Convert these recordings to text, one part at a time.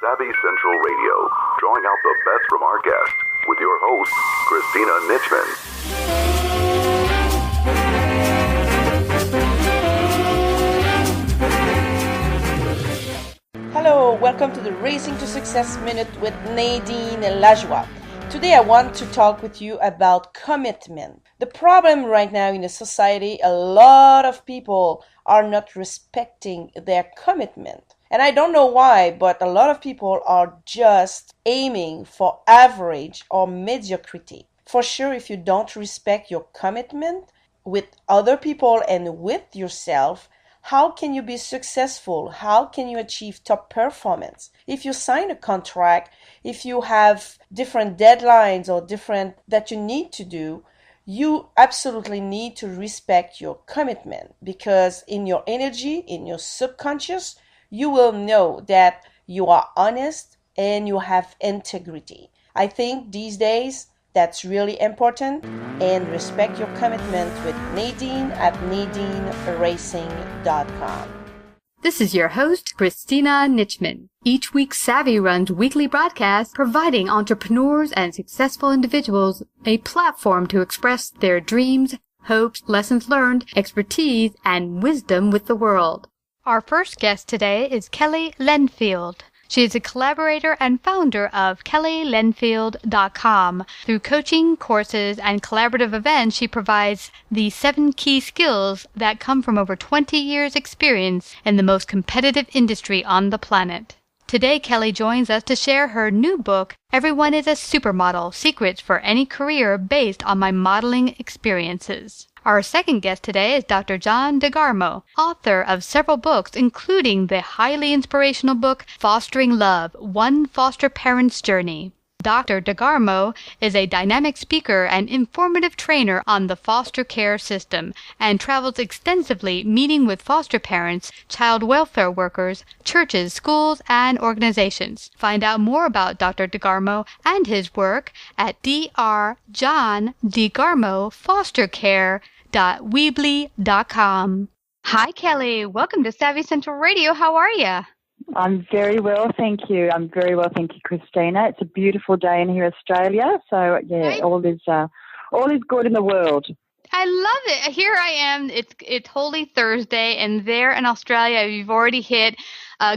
Savvy Central Radio, drawing out the best from our guests with your host, Christina Nitchman. Hello, welcome to the Racing to Success Minute with Nadine Lajoie. Today I want to talk with you about commitment. The problem right now in the society, a lot of people are not respecting their commitment. And I don't know why, but a lot of people are just aiming for average or mediocrity. For sure, if you don't respect your commitment with other people and with yourself, how can you be successful? How can you achieve top performance? If you sign a contract, if you have different deadlines or different that you need to do, you absolutely need to respect your commitment, because in your energy, in your subconscious, you will know that you are honest and you have integrity. I think these days that's really important. And respect your commitment with Nadine at nadineracing.com. This is your host, Christina Nitchman. Each week, Savvy runs weekly broadcasts providing entrepreneurs and successful individuals a platform to express their dreams, hopes, lessons learned, expertise, and wisdom with the world. Our first guest today is Keli Lenfield. She is a collaborator and founder of KeliLenfield.com. Through coaching, courses, and collaborative events, she provides the 7 key skills that come from over 20 years' experience in the most competitive industry on the planet. Today, Keli joins us to share her new book, Everyone is a Supermodel, Secrets for Any Career Based on My Modeling Experiences. Our second guest today is Dr. John Degarmo, author of several books, including the highly inspirational book, Fostering Love, One Foster Parent's Journey. Dr. Degarmo is a dynamic speaker and informative trainer on the foster care system and travels extensively meeting with foster parents, child welfare workers, churches, schools, and organizations. Find out more about Dr. Degarmo and his work at drjohndegarmofostercare.weebly.com. Hi, Keli. Welcome to Savvy Central Radio. How are you? I'm very well, thank you. I'm very well, thank you, Christina. It's a beautiful day in here, Australia. So, yeah, all is good in the world. I love it. Here I am. It's Holy Thursday, and there in Australia, you've already hit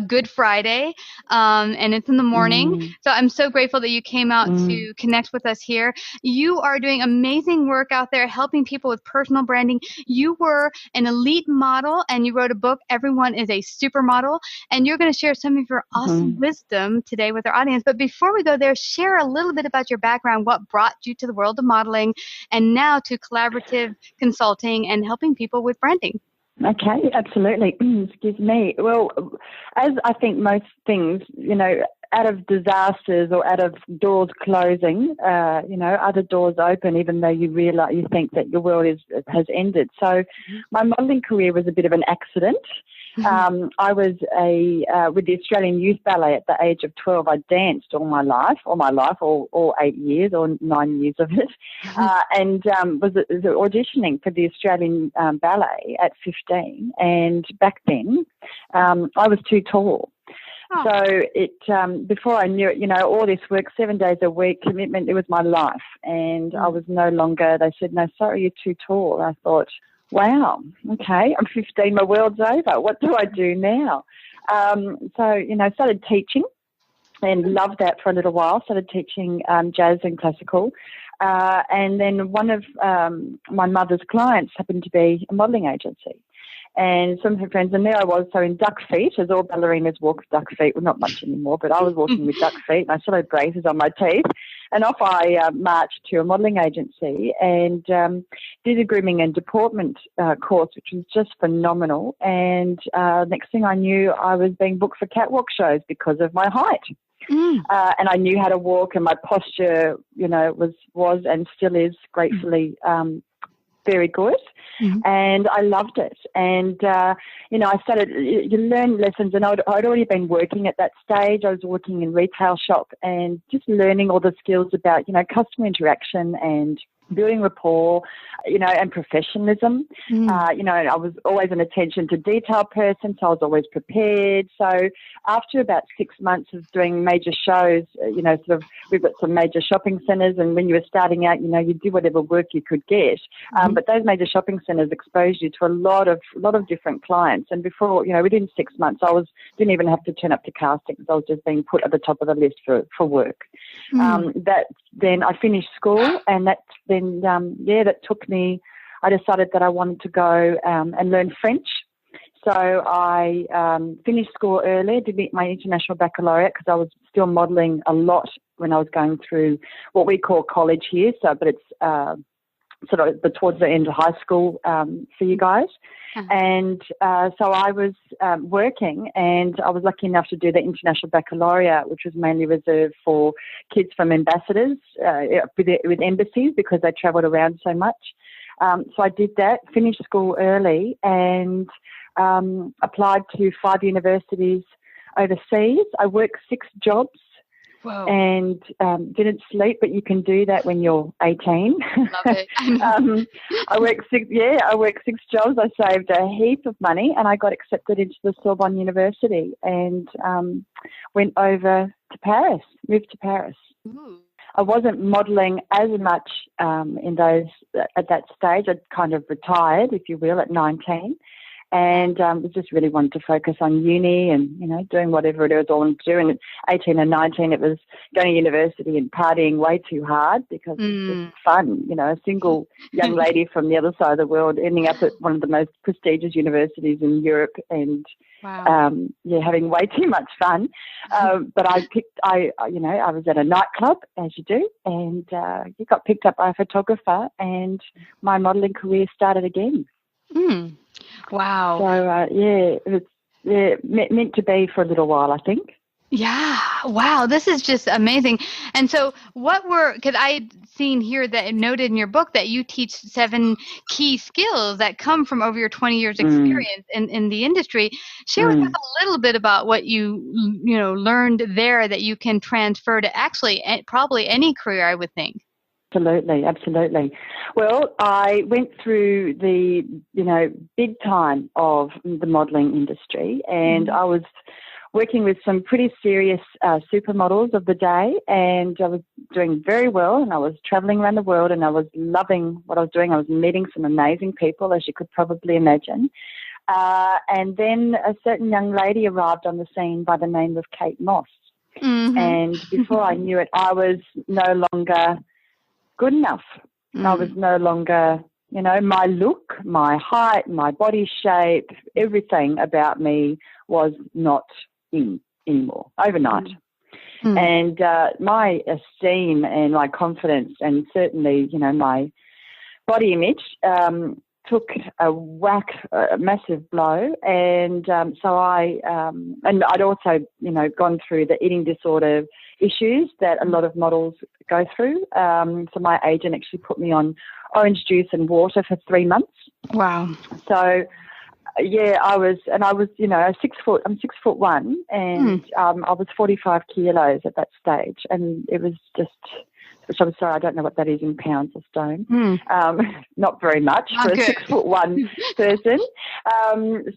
Good Friday, and it's in the morning. So I'm so grateful that you came out to connect with us here. You are doing amazing work out there, helping people with personal branding. You were an elite model, and you wrote a book, Everyone is a Supermodel, and you're going to share some of your awesome wisdom today with our audience. But before we go there, share a little bit about your background, what brought you to the world of modeling, and now to collaborative consulting and helping people with branding. Okay, absolutely. Excuse me. Well, as I think most things, out of disasters or out of doors closing, other doors open, even though you think that your world has ended. So my modelling career was a bit of an accident. I was with the Australian Youth Ballet at the age of 12. I danced all my life, all 8 years or 9 years of it, and was auditioning for the Australian Ballet at 15. And back then, I was too tall. Oh. So before I knew it, all this work, 7 days a week, commitment, it was my life. And I was no longer, they said, no, sorry, you're too tall. I thought, wow, okay, I'm 15, my world's over. What do I do now? Started teaching and loved that for a little while. Started teaching jazz and classical. And then one of my mother's clients happened to be a modelling agency. And some of her friends, and there I was, so in duck feet, as all ballerinas walk with duck feet. Well, not much anymore, but I was walking with duck feet, and I still had braces on my teeth. And off I marched to a modelling agency and did a grooming and deportment course, which was just phenomenal. And next thing I knew, I was being booked for catwalk shows because of my height. And I knew how to walk, and my posture, was and still is gratefully very good. And I loved it. And, I started, you learn lessons, and I'd already been working at that stage. I was working in retail shop and just learning all the skills about, customer interaction and building rapport, and professionalism. I was always an attention to detail person, so I was always prepared. So after about 6 months of doing major shows, we've got some major shopping centres, and when you were starting out, you do whatever work you could get. But those major shopping centres exposed you to a lot of different clients. And before, within 6 months, didn't even have to turn up to castings. I was just being put at the top of the list for work. Then I finished school, and that took me. I decided that I wanted to go and learn French. So I finished school early, did my international baccalaureate because I was still modelling a lot when I was going through what we call college here. But it's sort of towards the end of high school for you guys. And so I was working, and I was lucky enough to do the international baccalaureate, which was mainly reserved for kids from ambassadors with embassies because they travelled around so much. So I did that, finished school early, and applied to 5 universities overseas. I worked 6 jobs. Whoa. And didn't sleep, but you can do that when you're 18. Love it. I worked 6 jobs. I saved a heap of money, and I got accepted into the Sorbonne University, and went over to Paris, moved to Paris. Ooh. I wasn't modelling as much at that stage. I'd kind of retired, if you will, at 19. And just really wanted to focus on uni and, doing whatever it is I wanted to do. And at 18 and 19, it was going to university and partying way too hard because it's just fun, a single young lady from the other side of the world ending up at one of the most prestigious universities in Europe and, having way too much fun. But I was at a nightclub, as you do, and you got picked up by a photographer, and my modelling career started again. Wow. So, it was meant to be for a little while, I think. Yeah. Wow. This is just amazing. And so because I seen here that noted in your book that you teach 7 key skills that come from over your 20 years experience in the industry. Share with us a little bit about what you learned there that you can transfer to actually probably any career, I would think. Absolutely. Well, I went through the, big time of the modelling industry, and I was working with some pretty serious supermodels of the day, and I was doing very well, and I was travelling around the world, and I was loving what I was doing. I was meeting some amazing people, as you could probably imagine. And then a certain young lady arrived on the scene by the name of Kate Moss. And before I knew it, I was no longer good enough. I was no longer, my look, my height, my body shape, everything about me was not in anymore overnight. And my esteem and my confidence and certainly, my body image took a massive blow. And so and I'd also, gone through the eating disorder issues that a lot of models go through. So my agent actually put me on orange juice and water for 3 months. Wow. So, I was 6 foot, I'm 6'1", and I was 45 kilos at that stage. And it was just, which I'm sorry, I don't know what that is in pounds or stone. Not very much for a 6'1" person.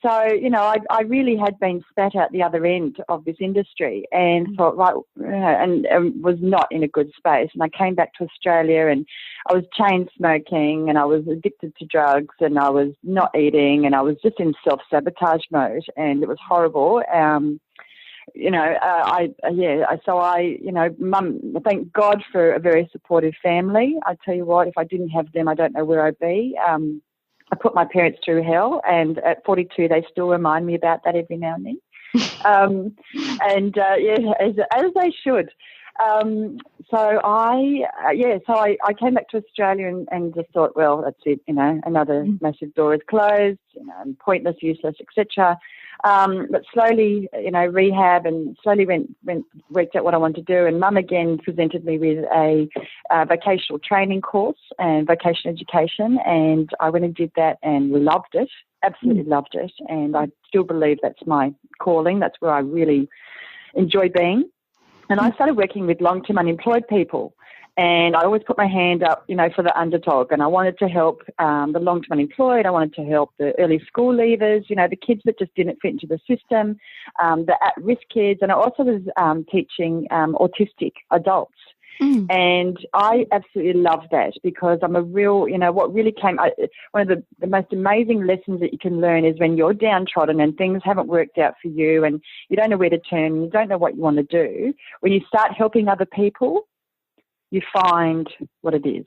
So, I really had been spat out the other end of this industry and thought, and was not in a good space. And I came back to Australia, and I was chain smoking, and I was addicted to drugs, and I was not eating, and I was just in self-sabotage mode, and it was horrible. Mum, thank God for a very supportive family. I tell you what, if I didn't have them, I don't know where I'd be. I put my parents through hell, and at 42, they still remind me about that every now and then. As they should. So I came back to Australia and just thought, well, that's it, another massive door is closed, pointless, useless, etc. But slowly, rehab, and slowly worked out what I wanted to do. And Mum again presented me with a vocational training course and vocation education, and I went and did that and loved it, absolutely loved it. And I still believe that's my calling. That's where I really enjoy being. And I started working with long-term unemployed people. And I always put my hand up, for the underdog. And I wanted to help the long-term unemployed. I wanted to help the early school leavers, the kids that just didn't fit into the system, the at-risk kids. And I also was teaching autistic adults. And I absolutely love that because I'm a real, what really one of the most amazing lessons that you can learn is when you're downtrodden and things haven't worked out for you and you don't know where to turn, and you don't know what you want to do. When you start helping other people, you find what it is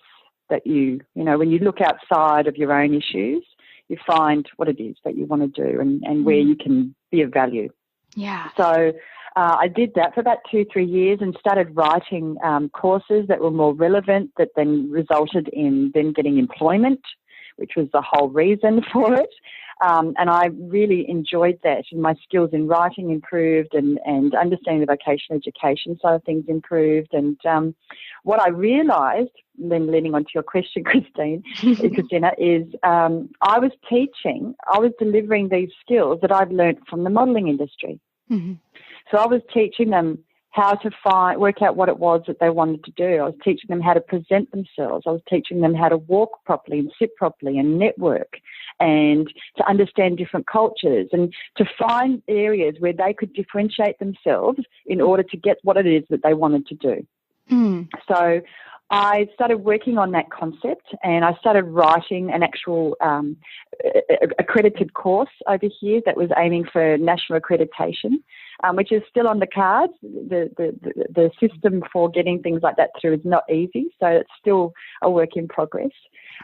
that when you look outside of your own issues, you find what it is that you want to do and where you can be of value. Yeah. So I did that for about 2-3 years and started writing courses that were more relevant that then resulted in them getting employment, which was the whole reason for it. And I really enjoyed that. And my skills in writing improved and understanding the vocational education side of things improved. And what I realised, then leading on to your question, Christina, is I was delivering these skills that I'd learnt from the modelling industry. Mm-hmm. So I was teaching them how to work out what it was that they wanted to do. I was teaching them how to present themselves. I was teaching them how to walk properly and sit properly and network and to understand different cultures and to find areas where they could differentiate themselves in order to get what it is that they wanted to do. So I started working on that concept and I started writing an actual accredited course over here that was aiming for national accreditation, which is still on the cards. The system for getting things like that through is not easy, so it's still a work in progress.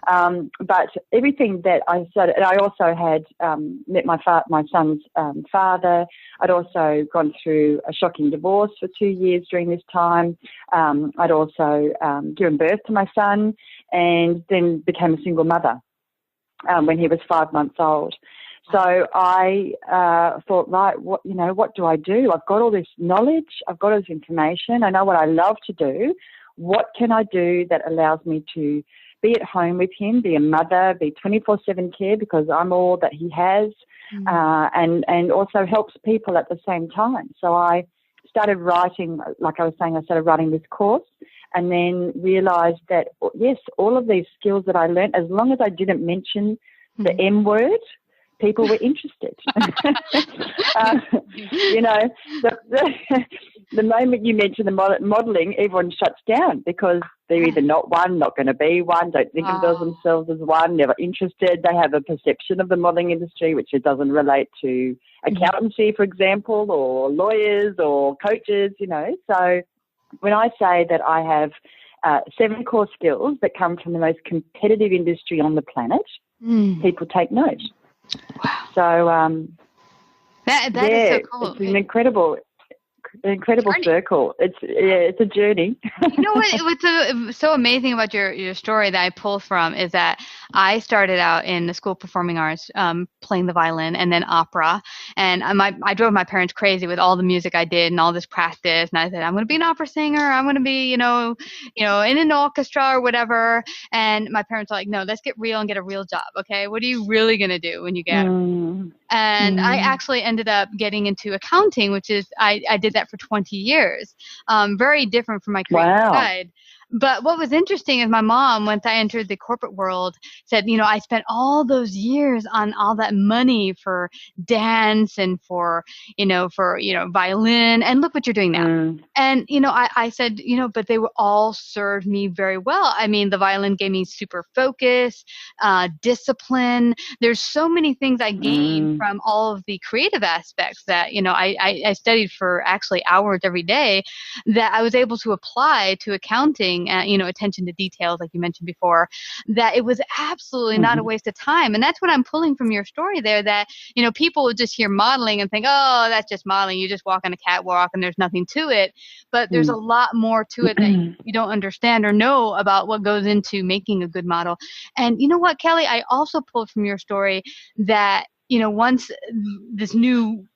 But everything that I started, and I also had met my son's father. I'd also gone through a shocking divorce for 2 years during this time. I'd also given birth to my son and then became a single mother when he was 5 months old. So I thought, right, what do I do? I've got all this knowledge. I've got all this information. I know what I love to do. What can I do that allows me to be at home with him, be a mother, be 24/7 care because I'm all that he has, and also helps people at the same time. So I started writing, like I was saying, I started writing this course and then realised that, yes, all of these skills that I learned, as long as I didn't mention the M word, people were interested. The moment you mention the modelling, everyone shuts down because they're either not going to be one, don't think of themselves as one, never interested. They have a perception of the modelling industry which it doesn't relate to accountancy, for example, or lawyers or coaches, So when I say that I have 7 core skills that come from the most competitive industry on the planet, people take note. Wow. So that is so cool. It's an incredible circle. It's a journey. You know what's so amazing about your story that I pull from is that I started out in the School of Performing Arts, playing the violin and then opera. And I drove my parents crazy with all the music I did and all this practice. And I said, I'm going to be an opera singer. I'm going to be, in an orchestra or whatever. And my parents were like, no, let's get real and get a real job. Okay. What are you really going to do when you get it? And I actually ended up getting into accounting, which is, I did that for 20 years. Very different from my creative side. But what was interesting is my mom, once I entered the corporate world, said, I spent all those years on all that money for dance and for violin, and look what you're doing now. And, I said, but they were all served me very well. I mean, the violin gave me super focus, discipline. There's so many things I gained from all of the creative aspects that, I studied for actually hours every day that I was able to apply to accounting. Attention to details, like you mentioned before, that it was absolutely not a waste of time. And that's what I'm pulling from your story there, that, people would just hear modeling and think, oh, that's just modeling. You just walk on a catwalk and there's nothing to it. But there's a lot more to it that you don't understand or know about what goes into making a good model. And you know what, Keli, I also pulled from your story that, once this new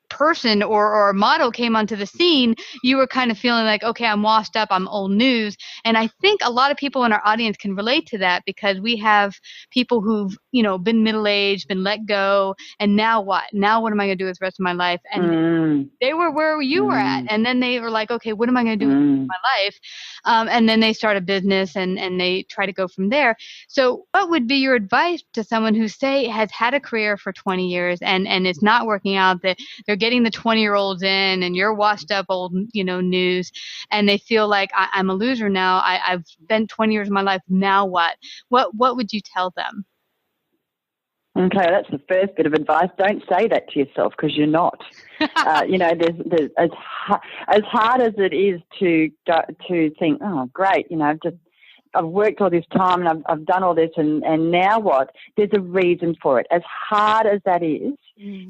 person or a model came onto the scene, you were kind of feeling like, okay, I'm washed up, I'm old news. And I think a lot of people in our audience can relate to that, because we have people who've, been middle-aged, been let go, and now what? Now what am I going to do with the rest of my life? And they were where you were at. And then they were like, okay, what am I going to do with my life? And then they start a business and they try to go from there. So what would be your advice to someone who, say, has had a career for 20 years and it's not working out, that they're getting the 20-year-olds in and you're washed up old, news, and they feel like I'm a loser now. I've spent 20 years of my life. Now what? What would you tell them? Okay, that's the first bit of advice. Don't say that to yourself, because you're not. There's as hard as it is to think, oh, great, I've worked all this time and I've done all this, and now what? There's a reason for it. As hard as that is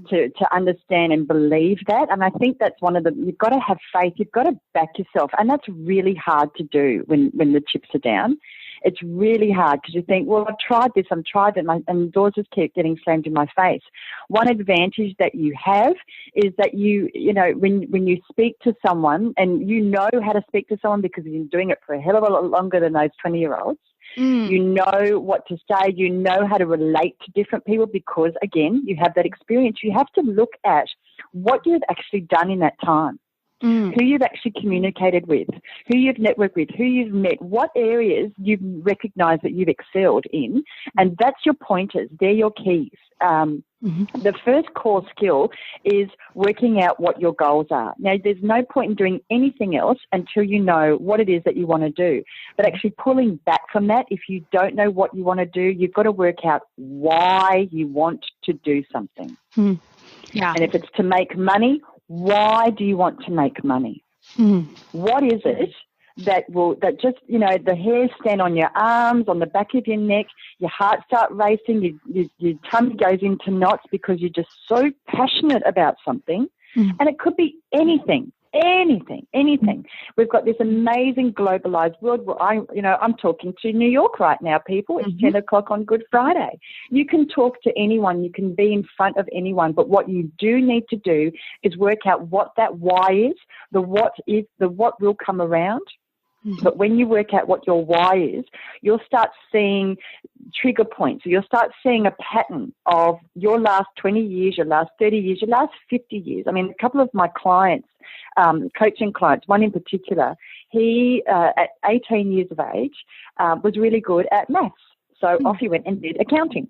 to understand and believe that, and I think that's you've got to have faith. You've got to back yourself, and that's really hard to do when the chips are down. It's really hard, because you think, well, I've tried this, and the doors just keep getting slammed in my face. One advantage that you have is that when you speak to someone, and you know how to speak to someone because you've been doing it for a hell of a lot longer than those 20-year-olds. You know what to say. You know how to relate to different people because, again, you have that experience. You have to look at what you've actually done in that time. Who you've actually communicated with, who you've networked with, who you've met, what areas you've recognised that you've excelled in, and that's your pointers. They're your keys. The first core skill is working out what your goals are. Now, there's no point in doing anything else until you know what it is that you want to do. But actually pulling back from that, if you don't know what you want to do, you've got to work out why you want to do something. Yeah. And if it's to make money, why do you want to make money? What is it that just, the hairs stand on your arms, on the back of your neck, your heart start racing, your tummy goes into knots because you're just so passionate about something. And it could be anything. We've got this amazing globalized world where I'm talking to New York right now, people. It's 10 o'clock on Good Friday. You can talk to anyone. You can be in front of anyone. But what you do need to do is work out what that why is. The what will come around. But when you work out what your why is, you'll start seeing trigger points. You'll start seeing a pattern of your last 20 years, your last 30 years, your last 50 years. I mean, a couple of my clients, coaching clients, one in particular, he, at 18 years of age, was really good at maths. So off he went and did accounting.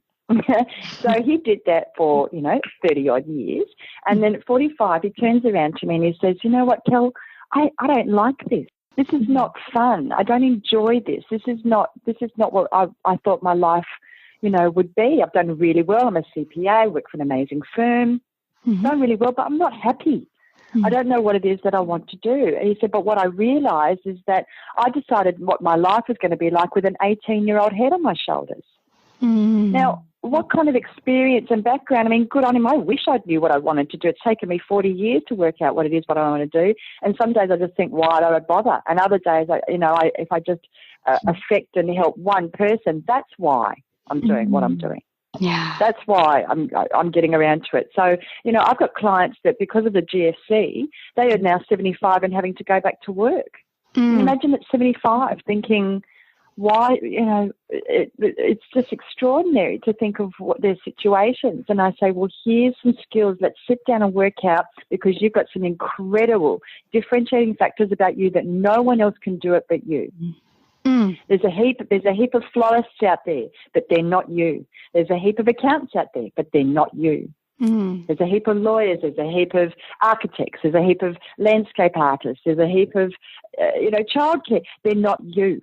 So he did that for, 30-odd years. And then at 45, he turns around to me and he says, you know what, Kel, I don't like this. This is not fun. I don't enjoy this. This is not what I thought my life, would be. I've done really well. I'm a CPA, work for an amazing firm. Done really well, but I'm not happy. I don't know what it is that I want to do. And he said, but what I realised is that I decided what my life was going to be like with an 18-year-old head on my shoulders. Now, what kind of experience and background? I mean, good on him. I wish I knew what I wanted to do. It's taken me 40 years to work out what it is what I want to do. And some days I just think, why do I bother? And other days, if I just affect and help one person, that's why I'm doing what I'm doing. Yeah, that's why I'm getting around to it. So, I've got clients that because of the GFC, they are now 75 and having to go back to work. Imagine at 75 thinking, why, it's just extraordinary to think of what their situations. And I say, well, here's some skills. Let's sit down and work out, because you've got some incredible differentiating factors about you that no one else can do it but you. There's a heap of florists out there, but they're not you. There's a heap of accountants out there, but they're not you. There's a heap of lawyers. There's a heap of architects. There's a heap of landscape artists. There's a heap of, childcare. They're not you.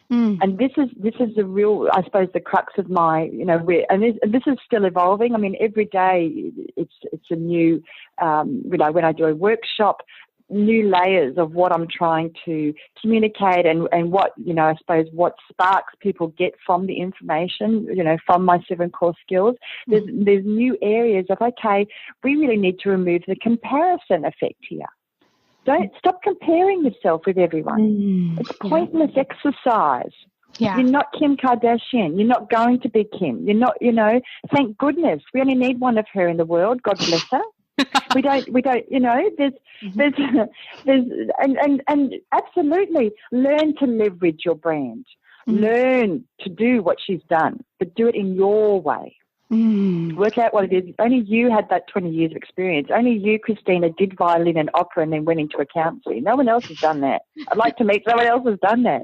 And this is the real, I suppose, the crux of my, this is still evolving. I mean, every day it's a new, when I do a workshop, new layers of what I'm trying to communicate and what, I suppose what sparks people get from the information, from my 7 core skills. There's new areas of, okay, we really need to remove the comparison effect here. Don't stop comparing yourself with everyone. It's pointless exercise. Yeah. You're not Kim Kardashian. You're not going to be Kim. You're not, thank goodness. We only need one of her in the world. God bless her. We don't, and absolutely learn to leverage your brand. Learn to do what she's done, but do it in your way. Work out what it is. Only you had that 20 years of experience. Only you, Christina, did violin and opera and then went into accountancy. No one else has done that. I'd like to meet someone else who's done that,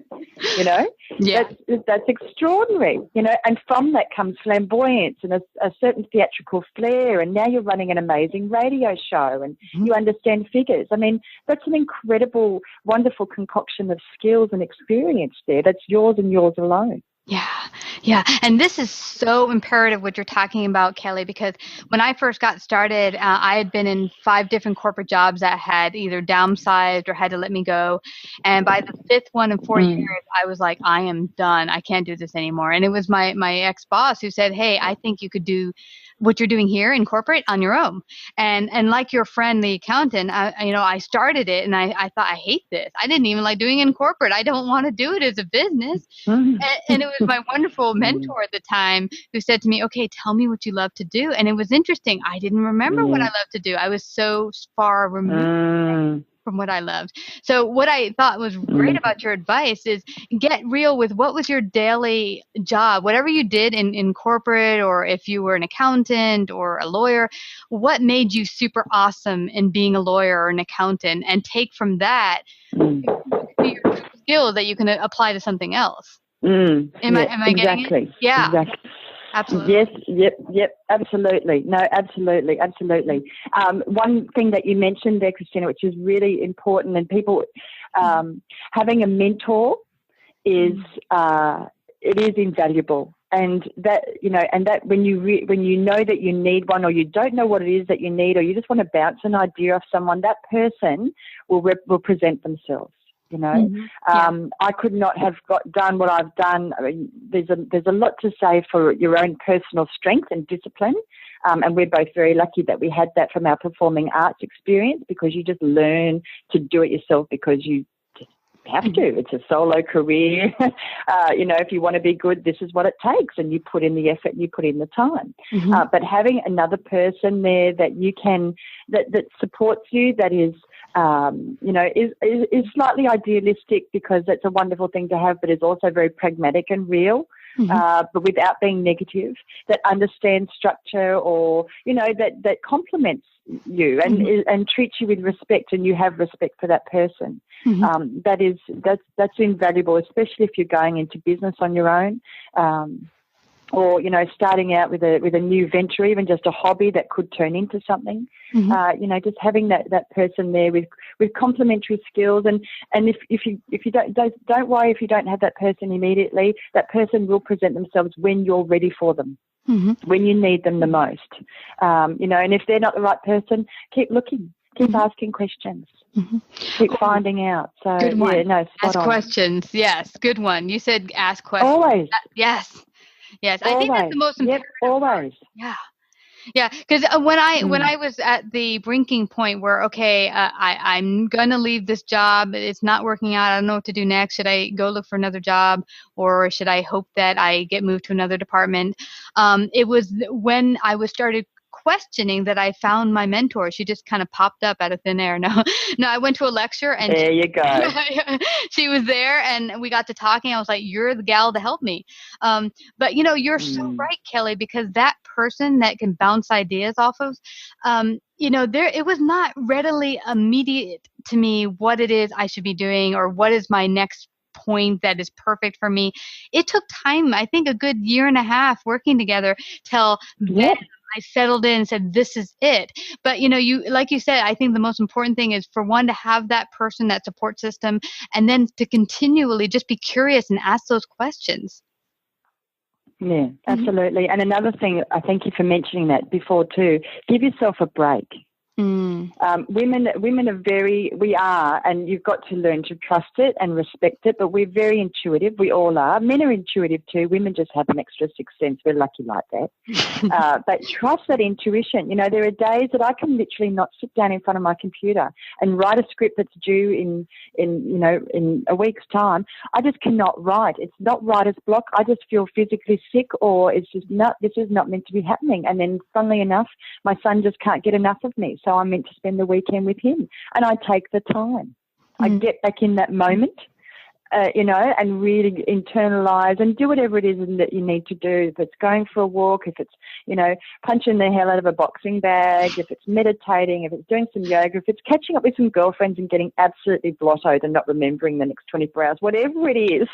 Yeah. That's extraordinary, and from that comes flamboyance and a certain theatrical flair, and now you're running an amazing radio show and you understand figures. I mean, that's an incredible, wonderful concoction of skills and experience there. That's yours and yours alone. Yeah. And this is so imperative what you're talking about, Keli, because when I first got started, I had been in 5 different corporate jobs that had either downsized or had to let me go. And by the 5th one in 4 years, I was like, I am done. I can't do this anymore. And it was my ex-boss who said, hey, I think you could do what you're doing here in corporate on your own. And like your friend, the accountant, I started it and I thought, I hate this. I didn't even like doing it in corporate. I don't want to do it as a business. And it was my wonderful mentor at the time who said to me, okay, tell me what you love to do. And it was interesting. I didn't remember what I loved to do. I was so far removed from what I loved. So what I thought was great about your advice is get real with what was your daily job, whatever you did in corporate, or if you were an accountant or a lawyer, what made you super awesome in being a lawyer or an accountant, and take from that your skill that you can apply to something else. Am I getting it? Yeah. Exactly. Absolutely. Yes, yep, absolutely. No, absolutely. One thing that you mentioned there, Christina, which is really important, and people having a mentor is it is invaluable, and that when you know that you need one, or you don't know what it is that you need, or you just want to bounce an idea off someone, that person will present themselves. I could not have done what I've done. I mean, there's a lot to say for your own personal strength and discipline, and we're both very lucky that we had that from our performing arts experience, because you just learn to do it yourself because you just have to. It's a solo career. If you want to be good, this is what it takes, and you put in the effort and you put in the time. But having another person there that you can that supports you, that is is slightly idealistic, because it's a wonderful thing to have, but is also very pragmatic and real, but without being negative, that understands structure, or, that complements you and treats you with respect, and you have respect for that person. That's invaluable, especially if you're going into business on your own. Or, starting out with a new venture, even just a hobby that could turn into something. Just having that person there with complementary skills, and if you don't worry if you don't have that person immediately. That person will present themselves when you're ready for them, when you need them the most. And if they're not the right person, keep looking, keep asking questions. Keep finding out. So good one. Ask questions. Yes, good one. You said ask questions. Always. Yes. Always. I think that's the most important. Always. Yeah. Because when I was at the breaking point where, okay, I'm gonna leave this job, it's not working out, I don't know what to do next. Should I go look for another job, or should I hope that I get moved to another department? It was when I started questioning that I found my mentor. She just kind of popped up out of thin air. No, I went to a lecture, and there you go. She was there, and we got to talking. I was like, you're the gal to help me. But you're so right, Keli, because that person that can bounce ideas off of, it was not readily immediate to me what it is I should be doing, or what is my next point that is perfect for me. It took time, I think a good 1.5 years working together till then I settled in and said, this is it. But, you like you said, I think the most important thing is for one to have that person, that support system, and then to continually just be curious and ask those questions. Yeah, absolutely. And another thing, I thank you for mentioning that before too, give yourself a break. Women are, and you've got to learn to trust it and respect it, but we're very intuitive. We all are. Men are intuitive too. Women just have an extra sixth sense. We're lucky like that. But trust that intuition. You know, there are days that I can literally not sit down in front of my computer and write a script that's due in a week's time. I just cannot write. It's not writer's block. I just feel physically sick, or it's just this is not meant to be happening. And then funnily enough, my son just can't get enough of me. So I'm meant to spend the weekend with him, and I take the time. I get back in that moment, and really internalize and do whatever it is that you need to do. If it's going for a walk, if it's, punching the hell out of a boxing bag, if it's meditating, if it's doing some yoga, if it's catching up with some girlfriends and getting absolutely blottoed and not remembering the next 24 hours, whatever it is,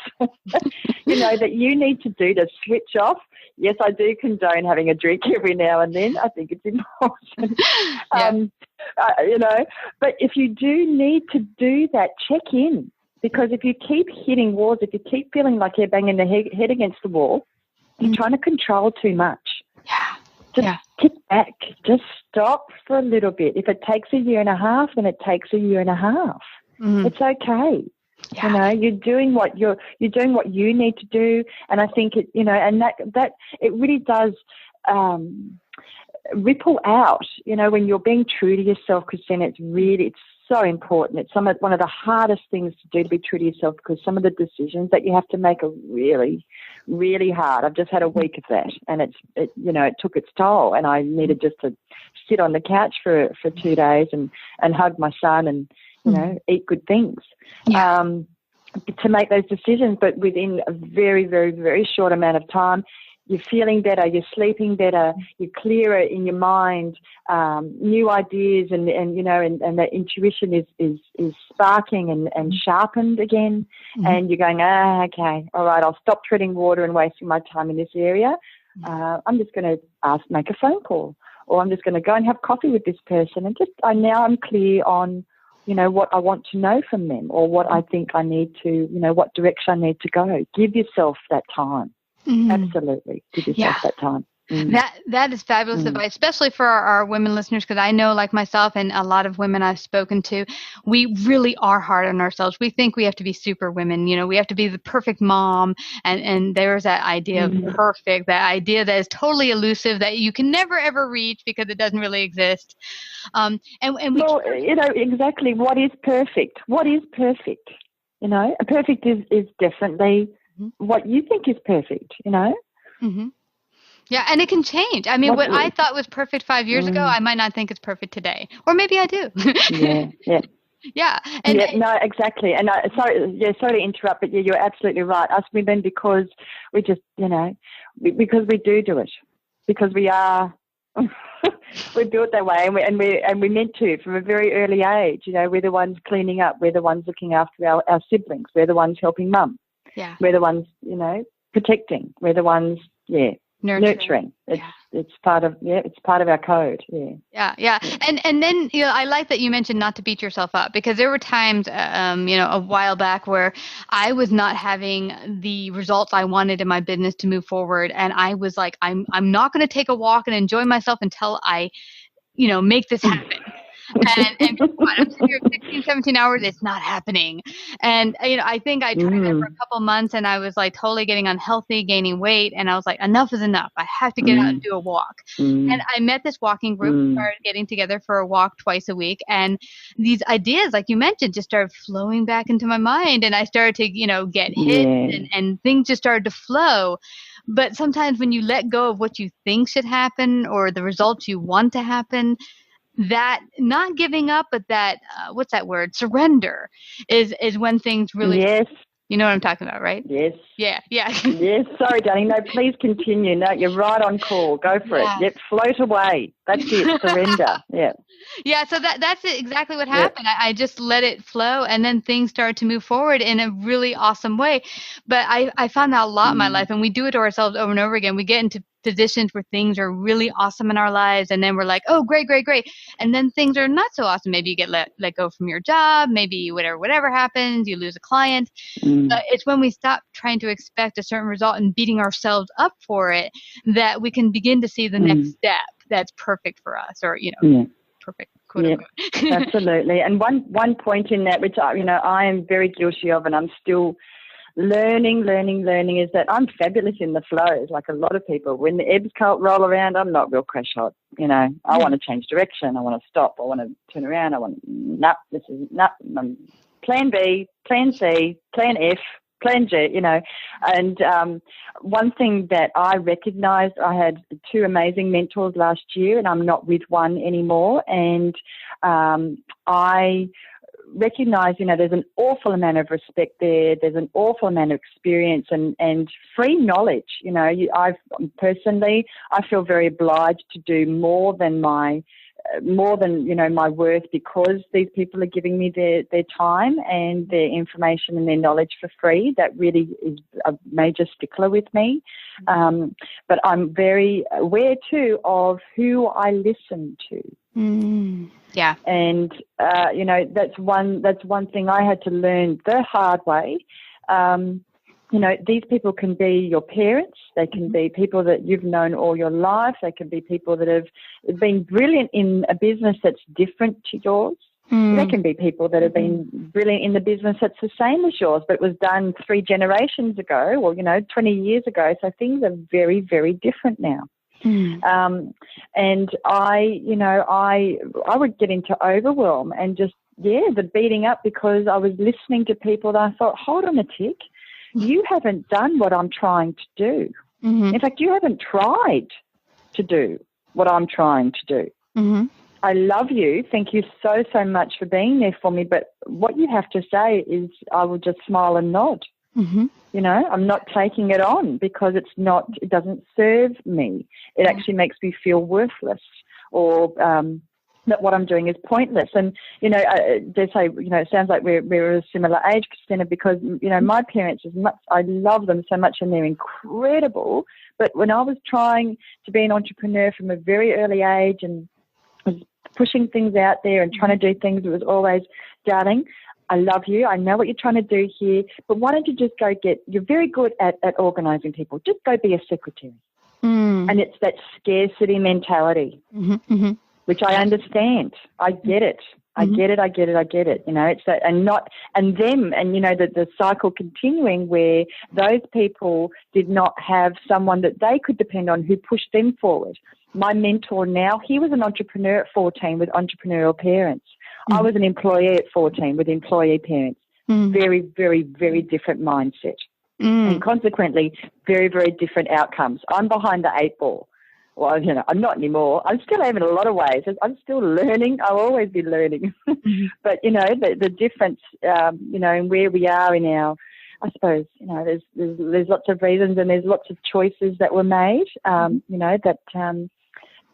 that you need to do to switch off. Yes, I do condone having a drink every now and then. I think it's important. But if you do need to do that, check in. Because if you keep hitting walls, if you keep feeling like you're banging the head against the wall, you're trying to control too much. Just kick back. Just stop for a little bit. If it takes a year and a half, then it takes a year and a half. It's okay. Yeah. You're doing what you need to do, and I think it, and that it really does ripple out. When you're being true to yourself, Christina, it's so important. It's one of the hardest things to do, to be true to yourself, because some of the decisions that you have to make are really, really hard. I've just had a week of that, and it took its toll, and I needed just to sit on the couch for 2 days and hug my son and eat good things. To make those decisions, but within a very, very, very short amount of time, you're feeling better, you're sleeping better, you're clearer in your mind, new ideas, and that intuition is sparking and sharpened again, and you're going, okay, all right, I'll stop treading water and wasting my time in this area. I'm just going to make a phone call, or I'm just going to go and have coffee with this person, and now I'm clear on what I want to know from them, or what I think I need to, what direction I need to go. Give yourself that time. Absolutely. Give yourself that time. That is fabulous advice, especially for our women listeners, because I know, like myself and a lot of women I've spoken to, we really are hard on ourselves. We think we have to be super women, we have to be the perfect mom, and there's that idea of perfect, that idea that is totally elusive, that you can never ever reach because it doesn't really exist. Exactly, what is perfect? What is perfect? Perfect is definitely what you think is perfect, Yeah, and it can change. I mean, what I thought was perfect 5 years ago, I might not think it's perfect today. Or maybe I do. Yeah. No, exactly. And sorry to interrupt, but you're absolutely right. Us women, because we just, because we do it. Because we are, we do it that way, and we meant to from a very early age. We're the ones cleaning up. We're the ones looking after our siblings. We're the ones helping mum. Yeah. We're the ones, protecting. We're the ones, nurturing. It's part of our code. Yeah. And then I like that you mentioned not to beat yourself up, because there were times a while back where I was not having the results I wanted in my business to move forward, and I was like, I'm not going to take a walk and enjoy myself until I make this happen. And I'm sitting here 16, 17 hours, it's not happening. And, I think I tried that for a couple months, and I was like totally getting unhealthy, gaining weight. And I was like, enough is enough. I have to get out and do a walk. And I met this walking group, started getting together for a walk twice a week. And these ideas, like you mentioned, just started flowing back into my mind. And I started to, get hit and things just started to flow. But sometimes when you let go of what you think should happen, or the results you want to happen, that not giving up, but that, what's that word? Surrender is when things really, you know what I'm talking about, right? Yes. Yeah. Yes. Sorry, darling. No, please continue. No, you're right on call. Go for it. Yep. Float away. That's it. Surrender. Yeah. Yeah. So that's exactly what happened. I just let it flow, and then things started to move forward in a really awesome way. But I found that a lot in my life, and we do it to ourselves over and over again. We get into positions where things are really awesome in our lives, and then we're like, oh, great. And then things are not so awesome. Maybe you get let go from your job. Maybe whatever happens, you lose a client. But it's when we stop trying to expect a certain result and beating ourselves up for it that we can begin to see the next step that's perfect for us, or, perfect. quote Yeah, unquote. absolutely. And one point in that, which I am very guilty of, and I'm still learning, is that I'm fabulous in the flows, like a lot of people. When the ebbs roll around, I'm not real crash hot. I want to change direction. I want to stop. I want to turn around. I want plan B, plan C, plan F, plan G, And one thing that I recognised, I had 2 amazing mentors last year, and I'm not with one anymore. And I recognise, there's an awful amount of respect there. There's an awful amount of experience and free knowledge. I feel very obliged to do more than my worth, because these people are giving me their time and their information and their knowledge for free. That really is a major stickler with me. But I'm very aware too of who I listen to. Yeah. And that's one thing I had to learn the hard way. These people can be your parents. They can be people that you've known all your life. They can be people that have been brilliant in a business that's different to yours. They can be people that have been brilliant in the business that's the same as yours, but it was done 3 generations ago or, 20 years ago. So things are very, very different now. And I would get into overwhelm and just, the beating up, because I was listening to people that I thought, hold on a tick. You haven't done what I'm trying to do. In fact, you haven't tried to do what I'm trying to do. I love you. Thank you so, so much for being there for me. But what you have to say is I will just smile and nod. I'm not taking it on because it doesn't serve me. It actually makes me feel worthless, or that what I'm doing is pointless. And, they say, it sounds like we're a similar age, Christina, because, my parents, I love them so much and they're incredible. But when I was trying to be an entrepreneur from a very early age and was pushing things out there and trying to do things, it was always, darling, I love you. I know what you're trying to do here, but why don't you just you're very good at organising people. Just go be a secretary. And it's that scarcity mentality, which I understand. I get it. I get it. It's that, the cycle continuing where those people did not have someone that they could depend on who pushed them forward. My mentor now, he was an entrepreneur at 14 with entrepreneurial parents. I was an employee at 14 with employee parents. Very, very, very different mindset. And consequently, very, very different outcomes. I'm behind the 8 ball. Well, I'm not anymore. I still am in a lot of ways. I'm still learning. I'll always be learning. But, the difference, in where we are in our, I suppose, there's lots of reasons and there's lots of choices that were made, that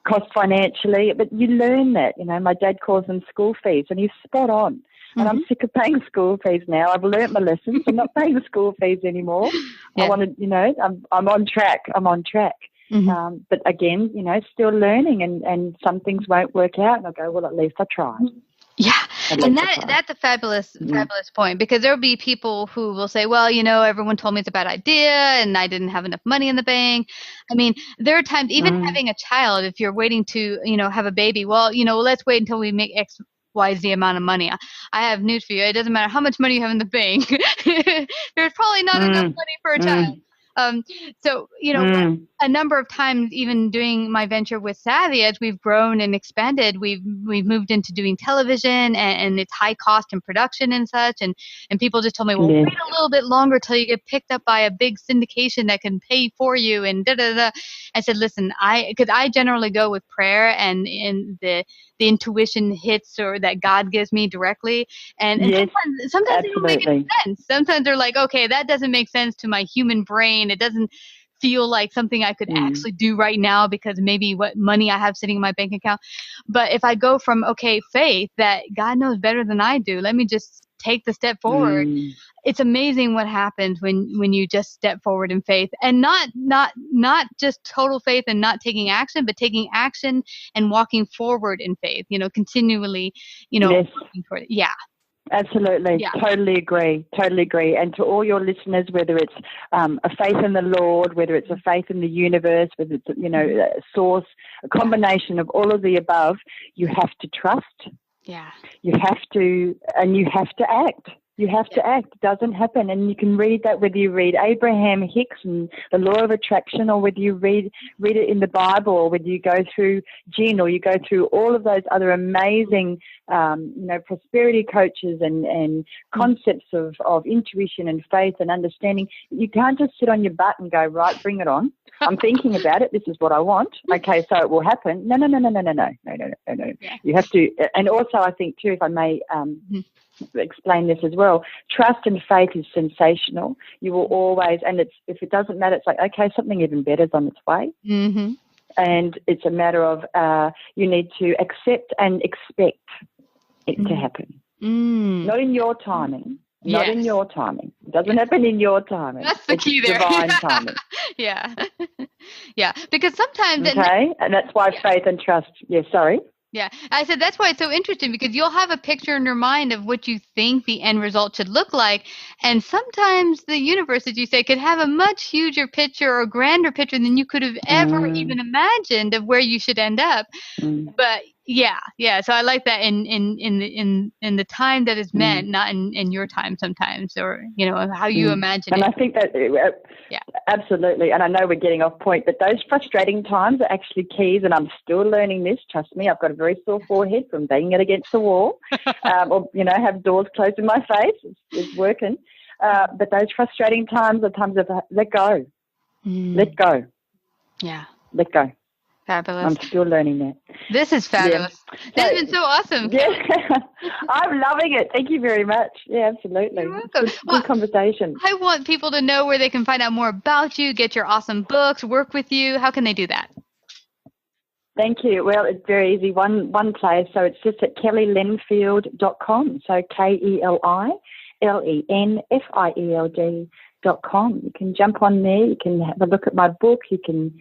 cost financially. But you learn that, my dad calls them school fees, and he's spot on. And I'm sick of paying school fees now. I've learnt my lessons. I'm not paying the school fees anymore. Yeah. I want to, I'm on track. But again, still learning, and some things won't work out, and I'll go, well, at least I tried. Yeah. And that's a fabulous point, because there'll be people who will say, well, everyone told me it's a bad idea and I didn't have enough money in the bank. I mean, there are times, even having a child, if you're waiting to, have a baby, well, let's wait until we make X, Y, Z amount of money. I have news for you. It doesn't matter how much money you have in the bank. There's probably not enough money for a child. So, a number of times, even doing my venture with Savvy, as we've grown and expanded, we've moved into doing television, and it's high cost in production and such. And people just told me, well, wait a little bit longer till you get picked up by a big syndication that can pay for you. And I said, listen, because I generally go with prayer and the intuition hits, or that God gives me directly. And sometimes it don't make any sense. Sometimes they're like, okay, that doesn't make sense to my human brain. It doesn't feel like something I could actually do right now, because maybe what money I have sitting in my bank account. But if I go from, faith, that God knows better than I do, let me just take the step forward. It's amazing what happens when you just step forward in faith, and not just total faith and not taking action, but taking action and walking forward in faith, continually, working toward it. Yeah. Absolutely. Yeah. Totally agree. And to all your listeners, whether it's a faith in the Lord, whether it's a faith in the universe, whether it's, a source, a combination of all of the above, you have to trust. Yeah. You have to act. You have to act. It doesn't happen. And you can read that whether you read Abraham Hicks and the Law of Attraction, or whether you read it in the Bible, or whether you go through Gin, or you go through all of those other amazing, prosperity coaches and concepts of intuition and faith and understanding. You can't just sit on your butt and go, right, bring it on. I'm thinking about it. This is what I want. Okay, so it will happen. No. Yeah. You have to, and also I think too, if I may explain this as well, trust and faith is sensational. You will always, and if it doesn't matter, it's like, okay, something even better is on its way. Mm-hmm. And it's a matter of you need to accept and expect it to happen. Not in your timing. Not in your timing. It doesn't happen in your timing. That's the key there. Divine timing. Yeah. Yeah. Because sometimes... Okay. And that's why faith and trust... Yeah, sorry. Yeah. I said that's why it's so interesting, because you'll have a picture in your mind of what you think the end result should look like. And sometimes the universe, as you say, could have a much huger picture or grander picture than you could have ever even imagined of where you should end up. But yeah. So I like that in the time that is meant, not in your time sometimes, or, how you imagine it. And I think that, absolutely. And I know we're getting off point, but those frustrating times are actually keys. And I'm still learning this. Trust me, I've got a very sore forehead from banging it against the wall, or, have doors closed in my face. It's working. But those frustrating times are times of let go. Let go. Yeah. Let go. Fabulous. I'm still learning that. This is fabulous. Yeah. That's been so awesome. Yeah. I'm loving it. Thank you very much. Yeah, absolutely. You're welcome. Good conversation. I want people to know where they can find out more about you, get your awesome books, work with you. How can they do that? Thank you. Well, it's very easy. One place. So it's just at KeliLenfield.com. So KeliLenfield.com. You can jump on there. You can have a look at my book. You can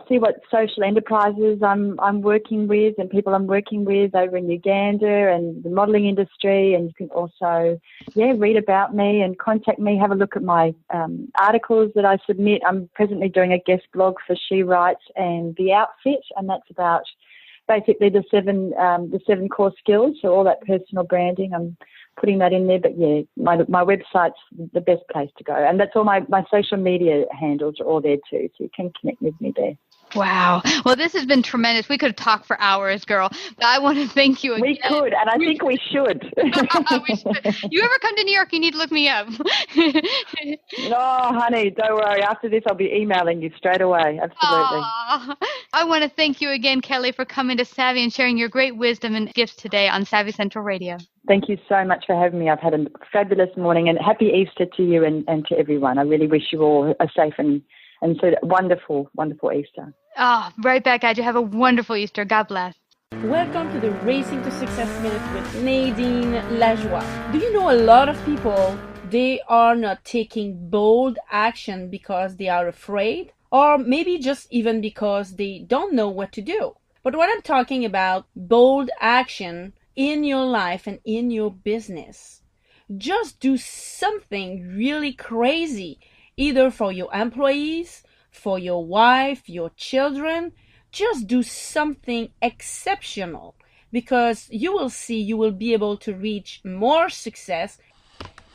see what social enterprises I'm working with and people I'm working with over in Uganda and the modelling industry. And you can also, read about me and contact me. Have a look at my articles that I submit. I'm presently doing a guest blog for She Writes and The Outfit, and that's about basically the seven core skills. So all that personal branding, I'm putting that in there. But my website's the best place to go, and that's all my social media handles are all there too, so you can connect with me there. Wow. Well, this has been tremendous. We could have talked for hours, girl. But I want to thank you again. We could, and I think we should. We should. You ever come to New York, you need to look me up. Oh, honey, don't worry. After this, I'll be emailing you straight away. Absolutely. Aww. I want to thank you again, Keli, for coming to Savvy and sharing your great wisdom and gifts today on Savvy Central Radio. Thank you so much for having me. I've had a fabulous morning, and happy Easter to you and to everyone. I really wish you all a safe and so wonderful, wonderful Easter. Oh, right back at you. Have a wonderful Easter. God bless. Welcome to the Racing to Success Minute with Nadine Lajoie. Do you know a lot of people, they are not taking bold action because they are afraid, or maybe just even because they don't know what to do? But what I'm talking about, bold action in your life and in your business. Just do something really crazy, either for your employees, for your wife, your children. Just do something exceptional, because you will see you will be able to reach more success,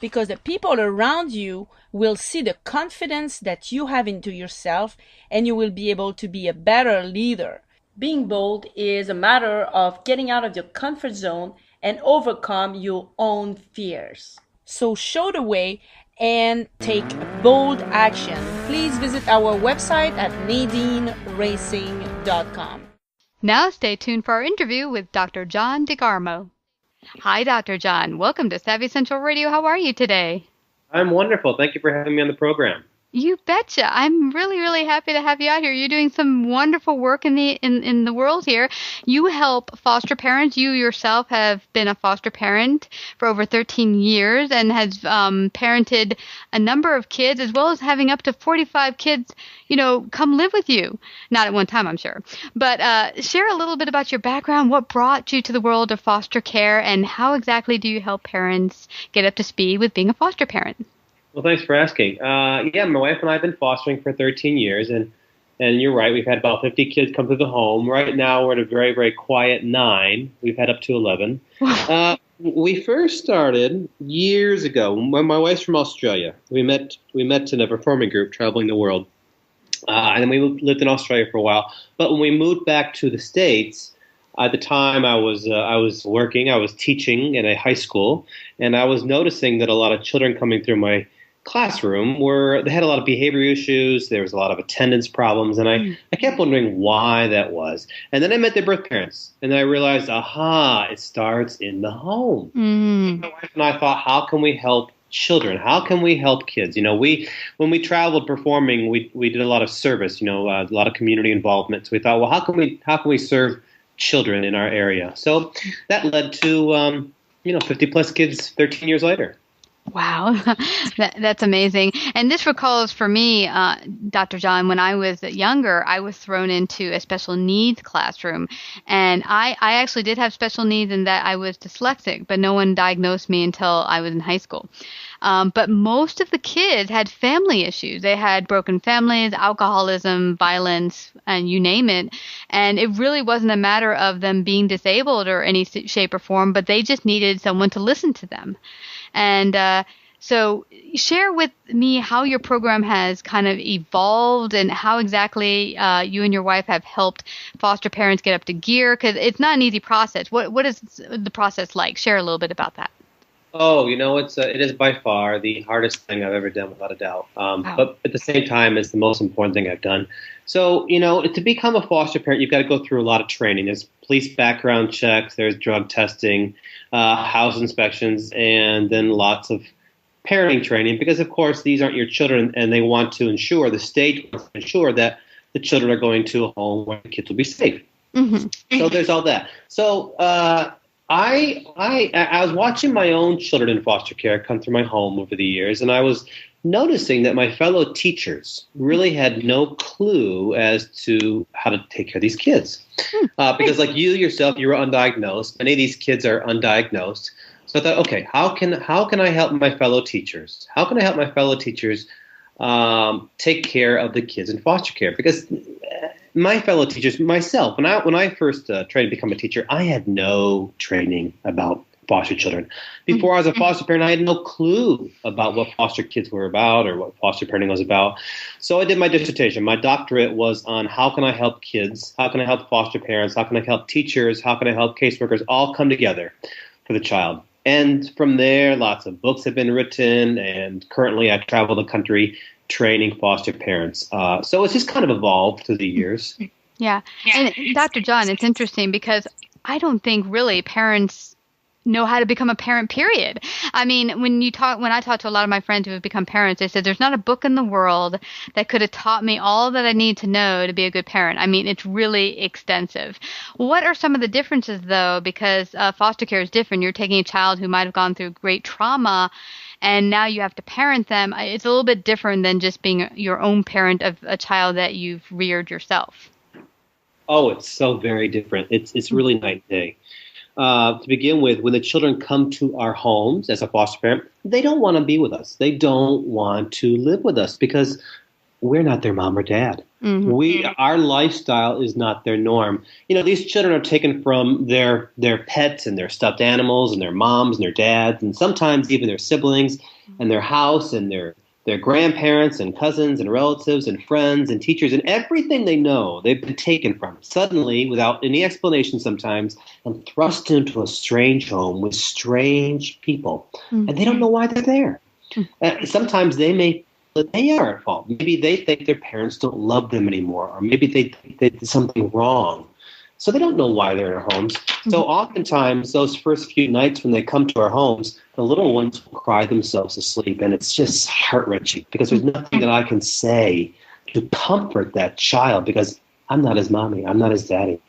because the people around you will see the confidence that you have into yourself, and you will be able to be a better leader. Being bold is a matter of getting out of your comfort zone and overcome your own fears. So show the way and take bold action. Please visit our website at nadineracing.com. Now stay tuned for our interview with Dr. John Degarmo. Hi, Dr. John. Welcome to Savvy Central Radio. How are you today? I'm wonderful. Thank you for having me on the program. You betcha. I'm really, really happy to have you out here. You're doing some wonderful work in the world here. You help foster parents. You yourself have been a foster parent for over 13 years and has parented a number of kids, as well as having up to 45 kids, come live with you. Not at one time, I'm sure. But share a little bit about your background, what brought you to the world of foster care, and how exactly do you help parents get up to speed with being a foster parent? Well, thanks for asking. Yeah, my wife and I have been fostering for 13 years, and you're right, we've had about 50 kids come through the home. Right now, we're at a very, very quiet 9. We've had up to 11. We first started years ago. My wife's from Australia. We met in a performing group traveling the world, and then we lived in Australia for a while. But when we moved back to the States, at the time I was working, I was teaching in a high school, and I was noticing that a lot of children coming through my classroom they had a lot of behavior issues. There was a lot of attendance problems, and I kept wondering why that was. And then I met their birth parents, and then I realized, it starts in the home. Mm. My wife and I thought, how can we help children? How can we help kids? When we traveled performing, we did a lot of service, a lot of community involvement. So we thought, well, how can we serve children in our area? So that led to 50 plus kids 13 years later. Wow, that's amazing. And this recalls for me, Dr. John, when I was younger, I was thrown into a special needs classroom. And I actually did have special needs in that I was dyslexic, but no one diagnosed me until I was in high school. But most of the kids had family issues. They had broken families, alcoholism, violence, and you name it. And it really wasn't a matter of them being disabled or any shape or form, but they just needed someone to listen to them. And so share with me how your program has kind of evolved and how exactly you and your wife have helped foster parents get up to gear, because it's not an easy process. What is the process like? Share a little bit about that. Oh, it is by far the hardest thing I've ever done, without a doubt. Wow. But at the same time, it's the most important thing I've done. So, to become a foster parent, you've got to go through a lot of training. There's police background checks, there's drug testing, house inspections, and then lots of parenting training, because, of course, these aren't your children, and they want to ensure, the state wants to ensure that the children are going to a home where the kids will be safe. Mm-hmm. So there's all that. So I was watching my own children in foster care come through my home over the years, and I was noticing that my fellow teachers really had no clue as to how to take care of these kids. Because like you yourself, you were undiagnosed. Many of these kids are undiagnosed. So I thought, okay, how can I help my fellow teachers? How can I help my fellow teachers take care of the kids in foster care? Because my fellow teachers, myself, when I first tried to become a teacher, I had no training about foster children. Before I was a foster parent, I had no clue about what foster kids were about or what foster parenting was about. So I did my dissertation. My doctorate was on how can I help kids, how can I help foster parents, how can I help teachers, how can I help caseworkers all come together for the child. And from there, lots of books have been written, and currently I travel the country training foster parents. So it's just kind of evolved through the years. Yeah. And Dr. John, it's interesting because I don't think really parents know how to become a parent, period. I mean, when I talk to a lot of my friends who have become parents, they said there's not a book in the world that could have taught me all that I need to know to be a good parent. I mean, it's really extensive. What are some of the differences, though? Because foster care is different. You're taking a child who might have gone through great trauma, and now you have to parent them. It's a little bit different than just being your own parent of a child that you've reared yourself. Oh, it's so very different. It's really night and day. To begin with, when the children come to our homes as a foster parent, they don't want to be with us. They don't want to live with us because we're not their mom or dad. Mm-hmm. Our lifestyle is not their norm. These children are taken from their pets and their stuffed animals and their moms and their dads and sometimes even their siblings and their house and their grandparents and cousins and relatives and friends and teachers and everything they know, they've been taken from suddenly without any explanation sometimes and thrust into a strange home with strange people. Mm-hmm. And they don't know why they're there. Mm-hmm. Sometimes they are at fault. Maybe they think their parents don't love them anymore, or maybe they think they did something wrong. So they don't know why they're in our homes. So oftentimes, those first few nights when they come to our homes, the little ones will cry themselves to sleep. And it's just heart-wrenching because there's nothing that I can say to comfort that child because I'm not his mommy. I'm not his daddy.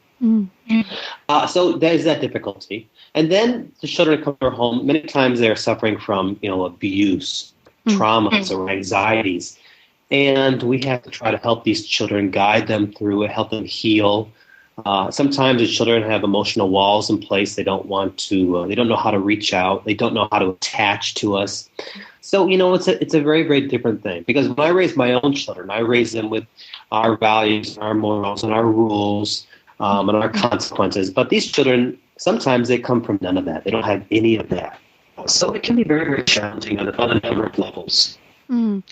So there's that difficulty. And then the children come to our home. Many times they're suffering from, abuse, traumas, or anxieties. And we have to try to help these children, guide them through it, help them heal. Sometimes the children have emotional walls in place. They don't want to, they don't know how to reach out. They don't know how to attach to us. So, it's a very, very different thing. Because when I raise my own children, I raise them with our values, our morals, and our rules, and our consequences. But these children, sometimes they come from none of that. They don't have any of that. So it can be very, very challenging on a number of levels. And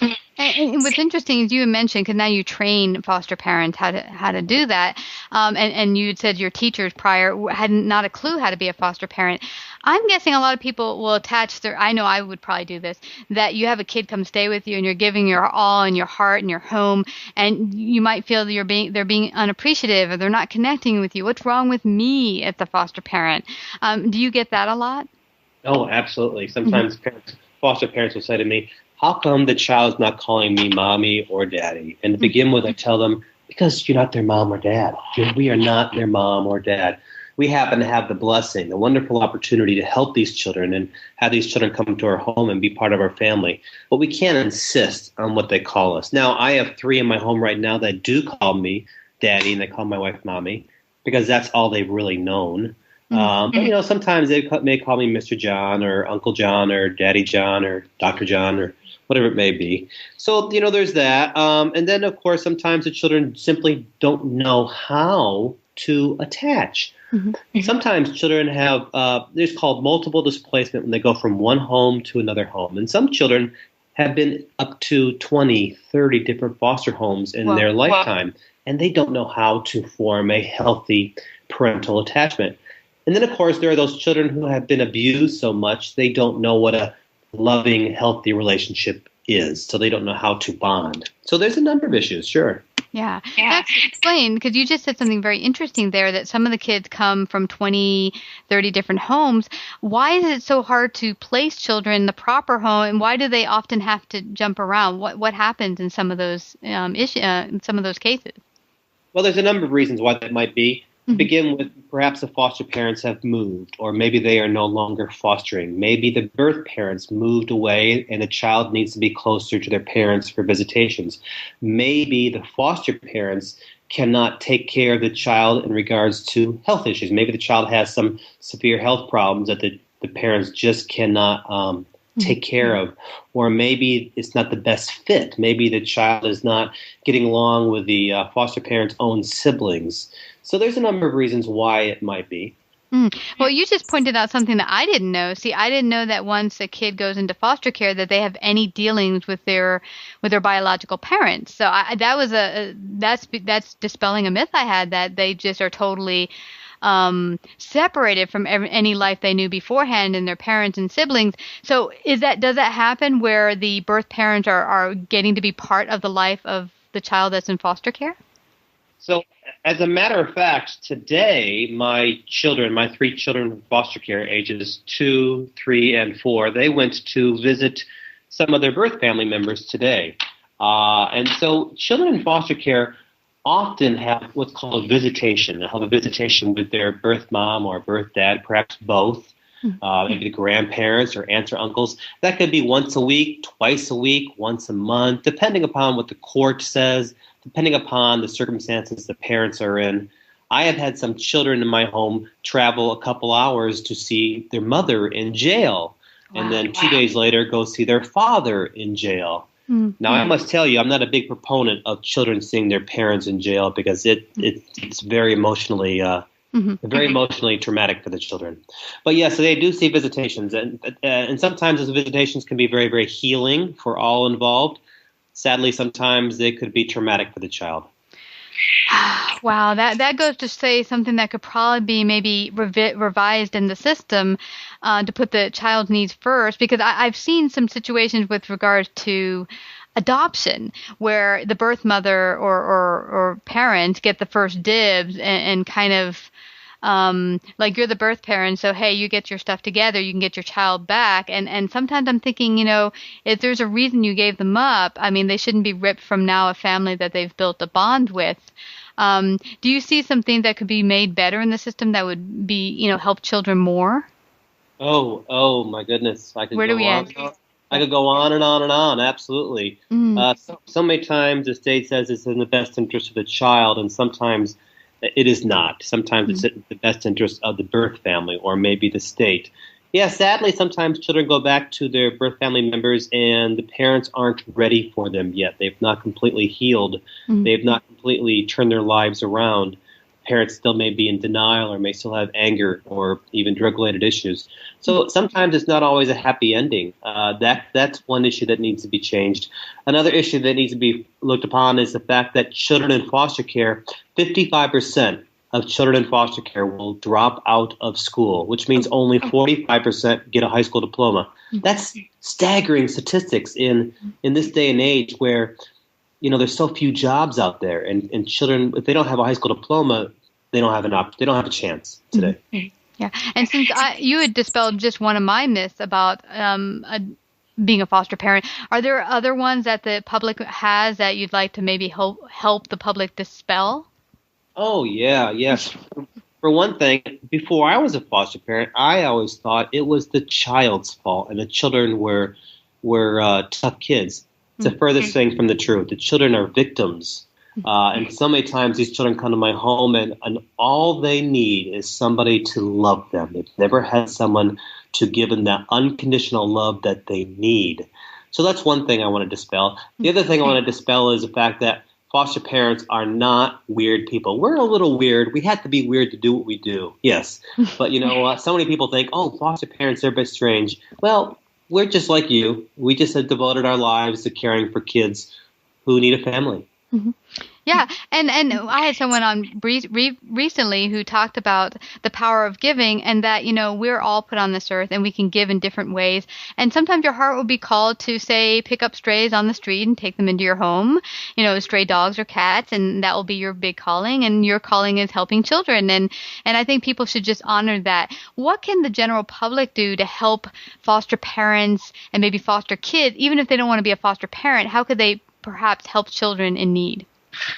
what's interesting is you mentioned, because now you train foster parents how to do that, and you said your teachers prior had not a clue how to be a foster parent. I'm guessing a lot of people will attach I know I would probably do this, that you have a kid come stay with you and you're giving your all and your heart and your home, and you might feel that they're being unappreciative or they're not connecting with you. What's wrong with me as the foster parent? Do you get that a lot? Oh, absolutely. Sometimes foster parents will say to me, how come the child's not calling me mommy or daddy? And to begin with, I tell them, because you're not their mom or dad. We are not their mom or dad. We happen to have the blessing, the wonderful opportunity to help these children and have these children come to our home and be part of our family. But we can't insist on what they call us. Now, I have 3 in my home right now that do call me daddy, and they call my wife mommy, because that's all they've really known. But, sometimes they may call me Mr. John or Uncle John or Daddy John or Dr. John or whatever it may be. So, there's that. And then, of course, sometimes the children simply don't know how to attach. Sometimes children have, there's called multiple displacement when they go from one home to another home. And some children have been up to 20, 30 different foster homes in their lifetime. And they don't know how to form a healthy parental attachment. And then, of course, there are those children who have been abused so much they don't know what a loving, healthy relationship is. So they don't know how to bond. So there's a number of issues, sure. Yeah. Explain, because you just said something very interesting there, that some of the kids come from 20, 30 different homes. Why is it so hard to place children in the proper home, and why do they often have to jump around? What happens in some of those in some of those cases? Well, there's a number of reasons why that might be. To begin with, perhaps the foster parents have moved, or maybe they are no longer fostering. Maybe the birth parents moved away and the child needs to be closer to their parents for visitations. Maybe the foster parents cannot take care of the child in regards to health issues. Maybe the child has some severe health problems that the parents just cannot take care of. Or maybe it's not the best fit. Maybe the child is not getting along with the foster parent's own siblings. So there's a number of reasons why it might be. Well, you just pointed out something that I didn't know. See, I didn't know that once a kid goes into foster care that they have any dealings with their biological parents. So that's dispelling a myth I had, that they just are totally separated from any life they knew beforehand and their parents and siblings. So does that happen where the birth parents are getting to be part of the life of the child that's in foster care? So, as a matter of fact, today, my 3 children in foster care, ages 2, 3, and 4, they went to visit some of their birth family members today. And so children in foster care often have what's called a visitation. They'll have a visitation with their birth mom or birth dad, perhaps both, maybe the grandparents or aunts or uncles. That could be once a week, twice a week, once a month, depending upon what the court says, depending upon the circumstances the parents are in. I have had some children in my home travel a couple hours to see their mother in jail, and then 2 days later go see their father in jail. Now, I must tell you, I'm not a big proponent of children seeing their parents in jail because it's very emotionally traumatic for the children. But yeah, so they do see visitations, and sometimes those visitations can be very, very healing for all involved. Sadly, sometimes they could be traumatic for the child. Wow, that goes to say something that could probably be maybe revised in the system to put the child's needs first, because I've seen some situations with regards to adoption, where the birth mother or parent get the first dibs and kind of like you're the birth parent, so hey, you get your stuff together, you can get your child back. And sometimes I'm thinking, if there's a reason you gave them up, I mean, they shouldn't be ripped from now a family that they've built a bond with. Do you see something that could be made better in the system that would be, help children more? Oh my goodness! Where do we end? I could go on and on and on. Absolutely. So many times the state says it's in the best interest of the child, and sometimes it is not. Sometimes it's in the best interest of the birth family or maybe the state. Yeah, sadly, sometimes children go back to their birth family members and the parents aren't ready for them yet. They've not completely healed. They've not completely turned their lives around. Parents still may be in denial or may still have anger or even drug-related issues. So sometimes it's not always a happy ending. That's one issue that needs to be changed. Another issue that needs to be looked upon is the fact that children in foster care, 55% of children in foster care will drop out of school, which means only 45% get a high school diploma. That's staggering statistics in this day and age where, there's so few jobs out there, and children, if they don't have a high school diploma, they don't have a chance today. Yeah, and since you had dispelled just one of my myths about being a foster parent, are there other ones that the public has that you'd like to maybe help the public dispel? Oh, yeah, yes. For one thing, before I was a foster parent, I always thought it was the child's fault, and the children were tough kids. It's the furthest thing from the truth. The children are victims. And so many times these children come to my home and all they need is somebody to love them. They've never had someone to give them that unconditional love that they need. So that's one thing I want to dispel. The other thing I want to dispel is the fact that foster parents are not weird people. We're a little weird. We have to be weird to do what we do. Yes. But, so many people think, foster parents are a bit strange. Well, we're just like you. We just have devoted our lives to caring for kids who need a family. Mm-hmm. Yeah, and I had someone on recently who talked about the power of giving and that, we're all put on this earth and we can give in different ways. And sometimes your heart will be called to, say, pick up strays on the street and take them into your home, stray dogs or cats, and that will be your big calling. And your calling is helping children. And I think people should just honor that. What can the general public do to help foster parents and maybe foster kids, even if they don't want to be a foster parent? How could they perhaps help children in need?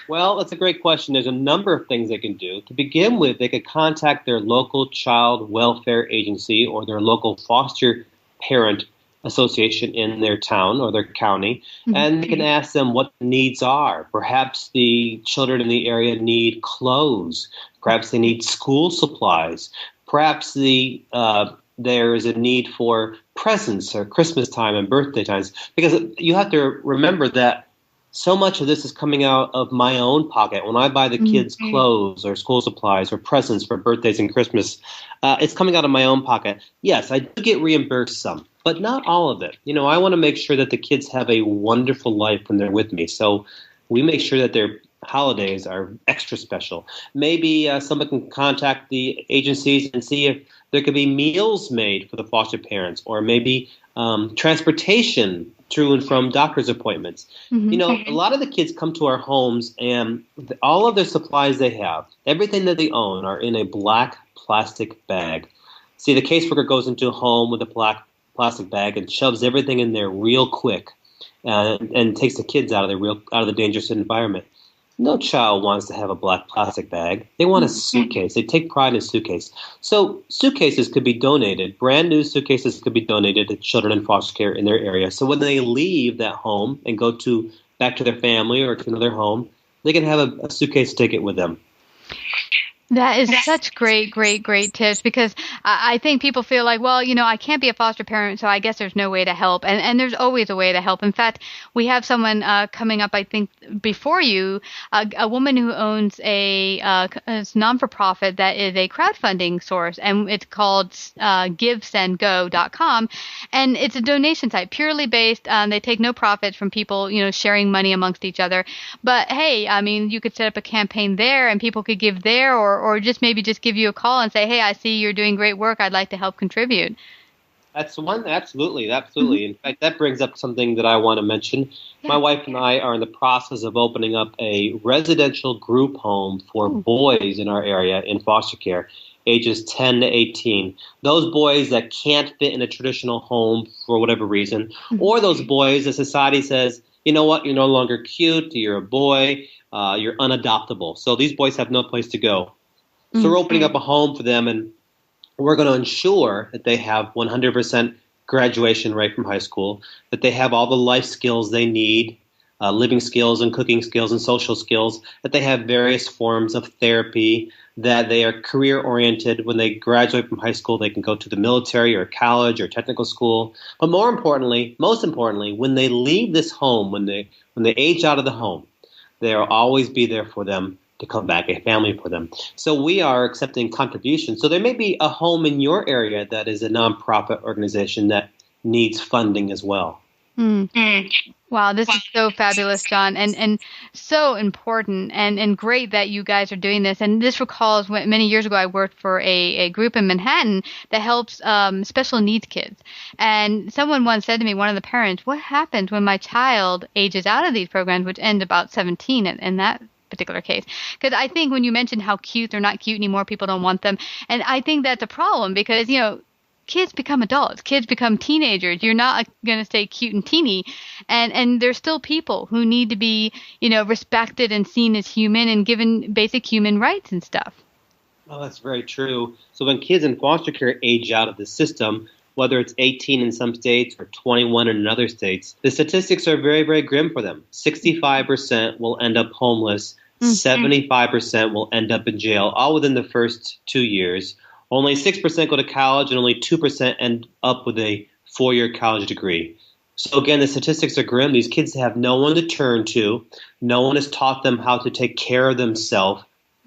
Well, that's a great question. There's a number of things they can do. To begin with, they could contact their local child welfare agency or their local foster parent association in their town or their county, and they can ask them what the needs are. Perhaps the children in the area need clothes. Perhaps they need school supplies. Perhaps there is a need for presents or Christmas time and birthday times. Because you have to remember that so much of this is coming out of my own pocket. When I buy the kids clothes or school supplies or presents for birthdays and Christmas, it's coming out of my own pocket. Yes, I do get reimbursed some, but not all of it. I want to make sure that the kids have a wonderful life when they're with me. So we make sure that their holidays are extra special. Maybe someone can contact the agencies and see if there could be meals made for the foster parents, or maybe transportation to and from doctor's appointments. A lot of the kids come to our homes and all of their supplies they have, everything that they own, are in a black plastic bag. See, the caseworker goes into a home with a black plastic bag and shoves everything in there real quick and takes the kids out of the dangerous environment. No child wants to have a black plastic bag. They want a suitcase. They take pride in a suitcase. So suitcases could be donated. Brand new suitcases could be donated to children in foster care in their area. So when they leave that home and go back to their family or to another home, they can have a suitcase ticket with them. That is such great tips, because I think people feel like, well, I can't be a foster parent, so I guess there's no way to help. And there's always a way to help. In fact, we have someone coming up, I think, before you, a woman who owns a non-for-profit that is a crowdfunding source, and it's called GiveSendGo.com. And it's a donation site, purely based on, they take no profits from people, sharing money amongst each other. But hey, I mean, you could set up a campaign there and people could give there, or just maybe just give you a call and say, hey, I see you're doing great work. I'd like to help contribute. That's one, absolutely, absolutely. In fact, that brings up something that I want to mention. My wife and I are in the process of opening up a residential group home for boys in our area in foster care, ages 10 to 18. Those boys that can't fit in a traditional home for whatever reason, or those boys that society says, you know what, you're no longer cute, you're a boy, you're unadoptable. So these boys have no place to go. So we're opening up a home for them, and we're going to ensure that they have 100% graduation rate from high school, that they have all the life skills they need, living skills and cooking skills and social skills, that they have various forms of therapy, that they are career-oriented. When they graduate from high school, they can go to the military or college or technical school. But most importantly, when they leave this home, when they age out of the home, there will always be there for them to come back, a family for them. So we are accepting contributions. So there may be a home in your area that is a nonprofit organization that needs funding as well. Wow, this is so fabulous, John, and so important, and great that you guys are doing this. And this recalls when many years ago I worked for a group in Manhattan that helps special needs kids. And someone once said to me, one of the parents, what happens when my child ages out of these programs, which end about 17 in that particular case? Because I think when you mentioned how cute, they're not cute anymore, people don't want them. And I think that's a problem because, kids become adults, kids become teenagers. You're not going to stay cute and teeny. And there's still people who need to be, respected and seen as human and given basic human rights and stuff. Well, that's very true. So when kids in foster care age out of the system, whether it's 18 in some states or 21 in other states, the statistics are very, very grim for them. 65% will end up homeless. 75% will end up in jail, all within the first 2 years. Only 6% go to college, and only 2% end up with a 4-year college degree. So again, the statistics are grim. These kids have no one to turn to. No one has taught them how to take care of themselves,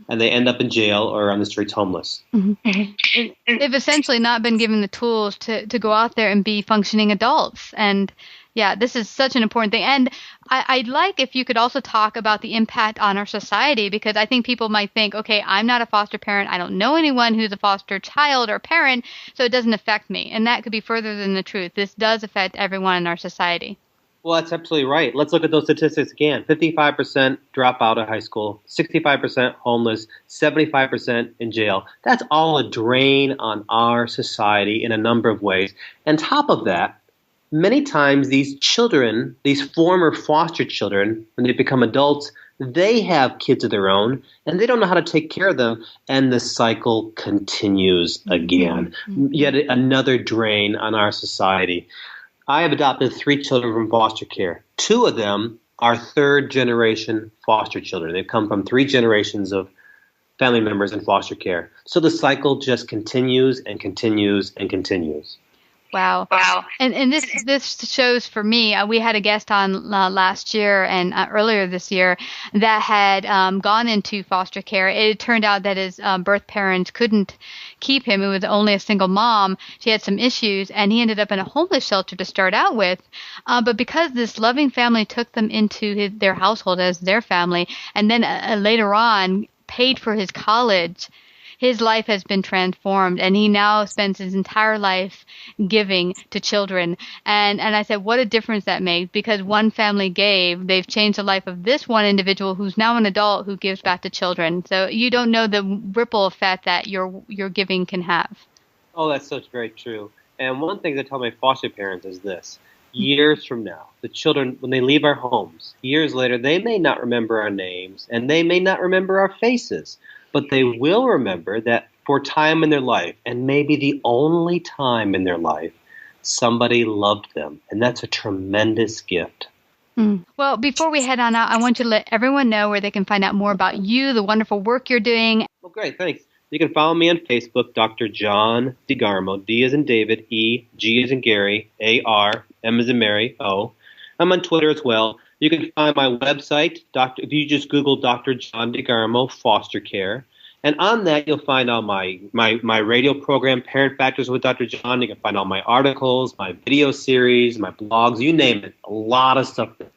and they end up in jail or on the streets homeless. They've essentially not been given the tools to go out there and be functioning adults. And yeah, this is such an important thing. And I'd like if you could also talk about the impact on our society, because I think people might think, okay, I'm not a foster parent. I don't know anyone who's a foster child or parent, so it doesn't affect me. And that could be further than the truth. This does affect everyone in our society. Well, that's absolutely right. Let's look at those statistics again. 55% drop out of high school, 65% homeless, 75% in jail. That's all a drain on our society in a number of ways. And top of that, many times these children, these former foster children, when they become adults, they have kids of their own, and they don't know how to take care of them, and the cycle continues again. Yet another drain on our society. I have adopted 3 children from foster care. 2 of them are third-generation foster children. They've come from 3 generations of family members in foster care. So the cycle just continues and continues and continues. Wow. And this shows for me, we had a guest on last year and earlier this year that had gone into foster care. It turned out that his birth parents couldn't keep him. It was only a single mom. She had some issues, and he ended up in a homeless shelter to start out with. But because this loving family took them into their household as their family, and then later on paid for his college, his life has been transformed, and he now spends his entire life giving to children. And I said, what a difference that makes, because one family gave, they've changed the life of this one individual who's now an adult who gives back to children. So you don't know the ripple effect that your giving can have. Oh, that's so very true. And one thing I tell my foster parents is this. Years from now, the children, when they leave our homes, years later, they may not remember our names, and they may not remember our faces. But they will remember that for a time in their life, and maybe the only time in their life, somebody loved them. And that's a tremendous gift. Well, before we head on out, I want you to let everyone know where they can find out more about you, the wonderful work you're doing. Well, great. Thanks. You can follow me on Facebook, Dr. John Degarmo, D as in David, E, G as in Gary, A-R, M as in Mary, O. I'm on Twitter as well. You can find my website, if you just Google Dr. John Degarmo Foster Care. And on that, you'll find all my radio program, Parent Factors with Dr. John. You can find all my articles, my video series, my blogs, you name it, a lot of stuff there.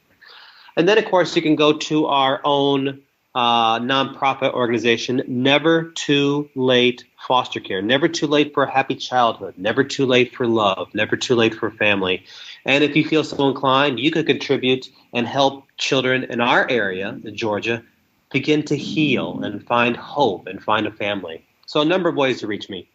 And then, of course, you can go to our own nonprofit organization, Never Too Late Foster Care. Never too late for a happy childhood. Never too late for love. Never too late for family. And if you feel so inclined, you could contribute and help children in our area, in Georgia, begin to heal and find hope and find a family. So a number of ways to reach me.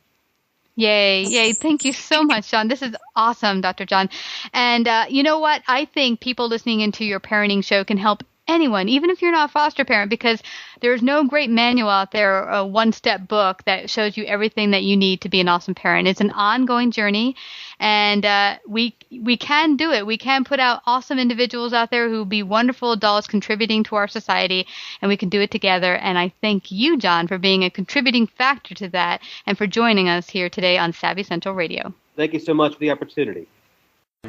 Yay, yay. Thank you so much, John. This is awesome, Dr. John. And you know what? I think people listening into your parenting show can help anyone, even if you're not a foster parent, because there's no great manual out there, a one-step book that shows you everything that you need to be an awesome parent. It's an ongoing journey, and we can do it. We can put out awesome individuals out there who will be wonderful adults contributing to our society, and we can do it together. And I thank you, John, for being a contributing factor to that and for joining us here today on Savvy Central Radio. Thank you so much for the opportunity.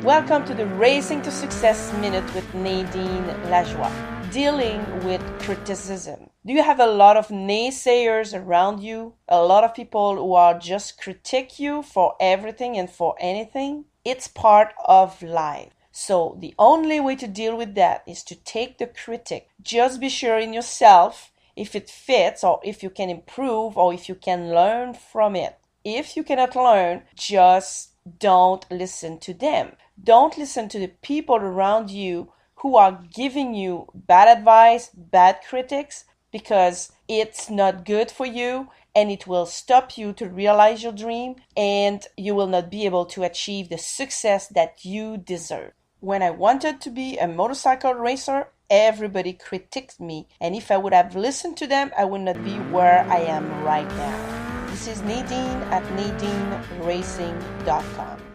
Welcome to the Racing to Success Minute with Nadine Lajoie, dealing with criticism. Do you have a lot of naysayers around you? A lot of people who are just critique you for everything and for anything? It's part of life. So the only way to deal with that is to take the critique. Just be sure in yourself if it fits or if you can improve or if you can learn from it. If you cannot learn, just don't listen to them. Don't listen to the people around you who are giving you bad advice, bad critics, because it's not good for you and it will stop you to realize your dream and you will not be able to achieve the success that you deserve. When I wanted to be a motorcycle racer, everybody critiqued me, and if I would have listened to them, I would not be where I am right now. This is Nadine at NadineRacing.com.